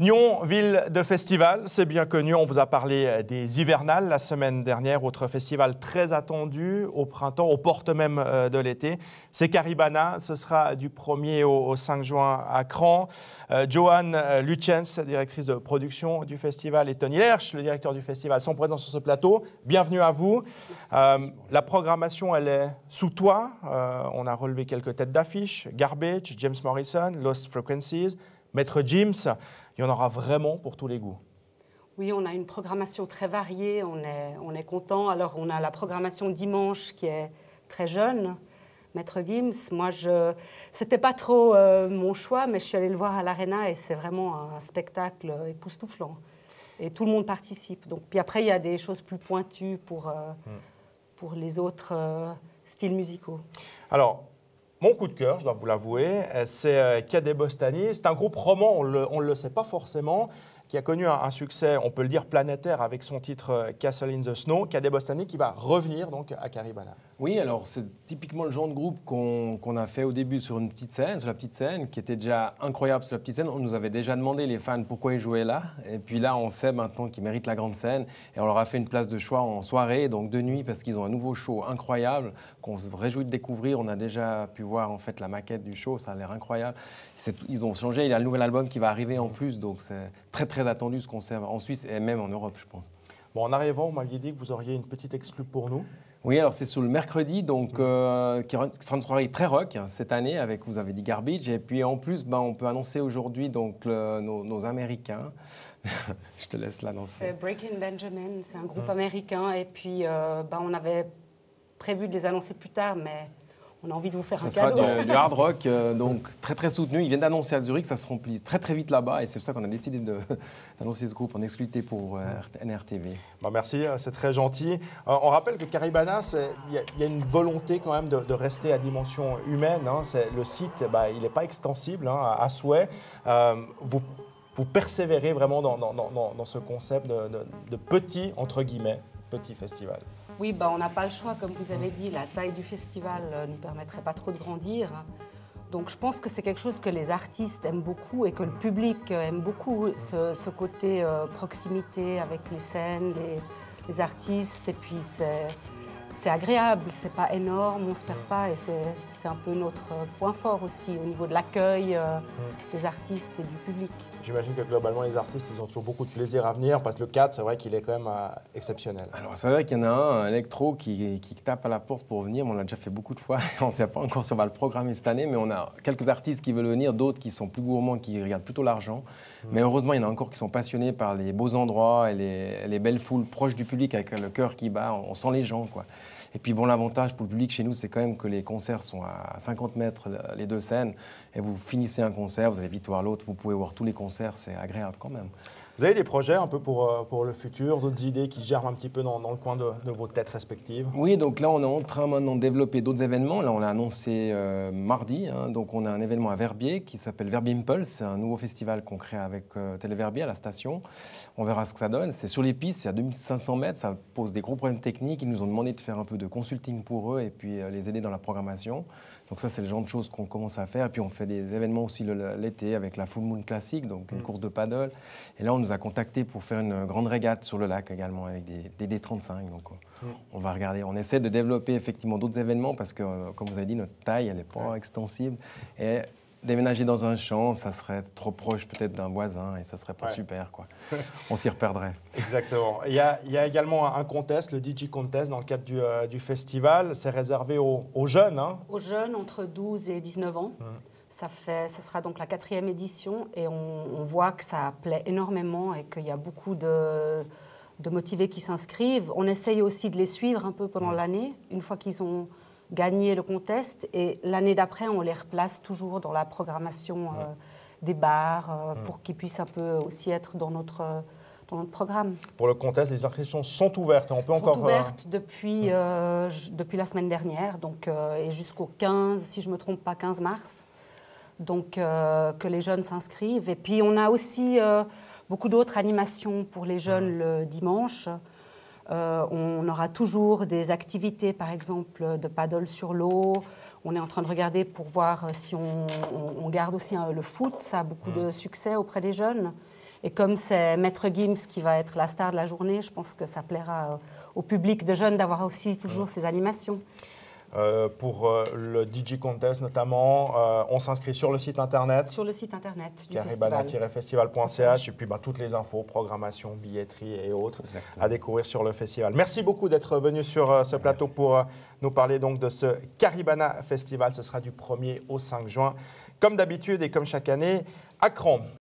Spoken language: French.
Nyon, ville de festival, c'est bien connu. On vous a parlé des hivernales la semaine dernière, autre festival très attendu au printemps, aux portes même de l'été. C'est Caribana, ce sera du 1er au 5 juin à Cran. Joanne Lutjens, directrice de production du festival, et Tony Lerche, le directeur du festival, sont présents sur ce plateau. Bienvenue à vous. La programmation, elle est sous toit. On a relevé quelques têtes d'affiche. Garbage, James Morrison, Lost Frequencies, Maître Gims. Il y en aura vraiment pour tous les goûts. Oui, on a une programmation très variée, on est content. Alors, on a la programmation dimanche qui est très jeune, Maître Gims. Moi, c'était pas trop mon choix, mais je suis allée le voir à l'Arena et c'est vraiment un spectacle époustouflant. Et tout le monde participe. Donc, puis après, il y a des choses plus pointues pour les autres styles musicaux. Alors, mon coup de cœur, je dois vous l'avouer, c'est Cadet Bostani. C'est un groupe roman, on ne le sait pas forcément, qui a connu un succès, on peut le dire, planétaire avec son titre Castle in the Snow. Cadet Bostani qui va revenir donc à Caribana. Oui, alors c'est typiquement le genre de groupe qu'on a fait au début sur une petite scène, sur la petite scène, qui était déjà incroyable sur la petite scène. On nous avait déjà demandé, les fans, pourquoi ils jouaient là. Et puis là, on sait maintenant qu'ils méritent la grande scène. Et on leur a fait une place de choix en soirée, donc de nuit, parce qu'ils ont un nouveau show incroyable qu'on se réjouit de découvrir. On a déjà pu voir en fait la maquette du show, ça a l'air incroyable. Ils ont changé, il y a le nouvel album qui va arriver en plus, donc c'est très très attendu ce concert en Suisse et même en Europe, je pense. Bon, en arrivant, vous m'aviez dit que vous auriez une petite exclue pour nous. Oui, alors c'est sur le mercredi, donc qui sera une soirée très rock hein, cette année, avec, vous avez dit, Garbage. Et puis en plus, on peut annoncer aujourd'hui donc, nos Américains. Je te laisse l'annoncer. C'est Breaking Benjamin, c'est un groupe américain. Et puis on avait prévu de les annoncer plus tard, mais on a envie de vous faire un cadeau. Ça sera du hard rock, donc très très soutenu. Ils viennent d'annoncer à Zurich, ça se remplit très très vite là-bas. Et c'est pour ça qu'on a décidé d'annoncer ce groupe en exclusivité pour NRTV. Merci, c'est très gentil. On rappelle que Caribana, il y a une volonté quand même de rester à dimension humaine. Hein. Le site, il n'est pas extensible hein, à souhait. Vous persévérez vraiment dans ce concept de petit, entre guillemets, petit festival. Oui, on n'a pas le choix, comme vous avez dit, la taille du festival ne nous permettrait pas trop de grandir. Donc je pense que c'est quelque chose que les artistes aiment beaucoup et que le public aime beaucoup, ce côté proximité avec les scènes, les artistes. Et puis c'est agréable, c'est pas énorme, on ne se perd pas et c'est un peu notre point fort aussi au niveau de l'accueil des artistes et du public. J'imagine que globalement, les artistes, ils ont toujours beaucoup de plaisir à venir parce que le cadre, c'est vrai qu'il est quand même exceptionnel. Alors, c'est vrai qu'il y en a un électro, qui tape à la porte pour venir. On l'a déjà fait beaucoup de fois. On ne sait pas encore si on va le programmer cette année, mais on a quelques artistes qui veulent venir, d'autres qui sont plus gourmands, qui regardent plutôt l'argent. Mais heureusement, il y en a encore qui sont passionnés par les beaux endroits et les belles foules proches du public avec le cœur qui bat. On sent les gens, quoi. Et puis bon, l'avantage pour le public chez nous, c'est quand même que les concerts sont à 50 mètres, les deux scènes. Et vous finissez un concert, vous allez vite voir l'autre, vous pouvez voir tous les concerts, c'est agréable quand même. Vous avez des projets un peu pour le futur, d'autres idées qui germent un petit peu dans le coin de vos têtes respectives? Oui, donc là, on est en train maintenant de développer d'autres événements. Là, on l'a annoncé mardi. Hein, donc, on a un événement à Verbier qui s'appelle Verbier Impulse. C'est un nouveau festival qu'on crée avec Téléverbier à la station. On verra ce que ça donne. C'est sur les pistes, c'est à 2500 mètres. Ça pose des gros problèmes techniques. Ils nous ont demandé de faire un peu de consulting pour eux et puis les aider dans la programmation. Donc ça, c'est le genre de choses qu'on commence à faire. Et puis, on fait des événements aussi l'été avec la Full Moon Classic, donc une course de paddle. Et là, on nous a contactés pour faire une grande régate sur le lac également avec des D35. Donc, on va regarder. On essaie de développer effectivement d'autres événements parce que, comme vous avez dit, notre taille, elle n'est pas extensible. Et déménager dans un champ, ça serait trop proche peut-être d'un voisin et ça serait pas super, quoi. On s'y reperdrait. Exactement. Il y a également un contest, le DJ Contest, dans le cadre du festival. C'est réservé aux jeunes. Hein. Aux jeunes entre 12 et 19 ans. Ça sera donc la 4e édition et on voit que ça plaît énormément et qu'il y a beaucoup de motivés qui s'inscrivent. On essaye aussi de les suivre un peu pendant l'année, une fois qu'ils ont gagné le contest. Et l'année d'après, on les replace toujours dans la programmation des bars pour qu'ils puissent un peu aussi être dans notre programme. Pour le contest, les inscriptions sont ouvertes. On peut sont encore ouvertes depuis la semaine dernière donc, et jusqu'au 15, si je ne me trompe pas, 15 mars. Donc, que les jeunes s'inscrivent. Et puis, on a aussi beaucoup d'autres animations pour les jeunes le dimanche. On aura toujours des activités, par exemple, de paddle sur l'eau. On est en train de regarder pour voir si on garde aussi le foot. Ça a beaucoup de succès auprès des jeunes. Et comme c'est Maître Gims qui va être la star de la journée, je pense que ça plaira au public de jeunes d'avoir aussi toujours ces animations. Pour le DJ Contest notamment, on s'inscrit sur le site internet. Sur le site internet du caribana-festival.ch et puis toutes les infos, programmation, billetterie et autres à découvrir sur le festival. Merci beaucoup d'être venu sur ce plateau pour nous parler donc de ce Caribana Festival. Ce sera du 1er au 5 juin, comme d'habitude et comme chaque année, à Cran.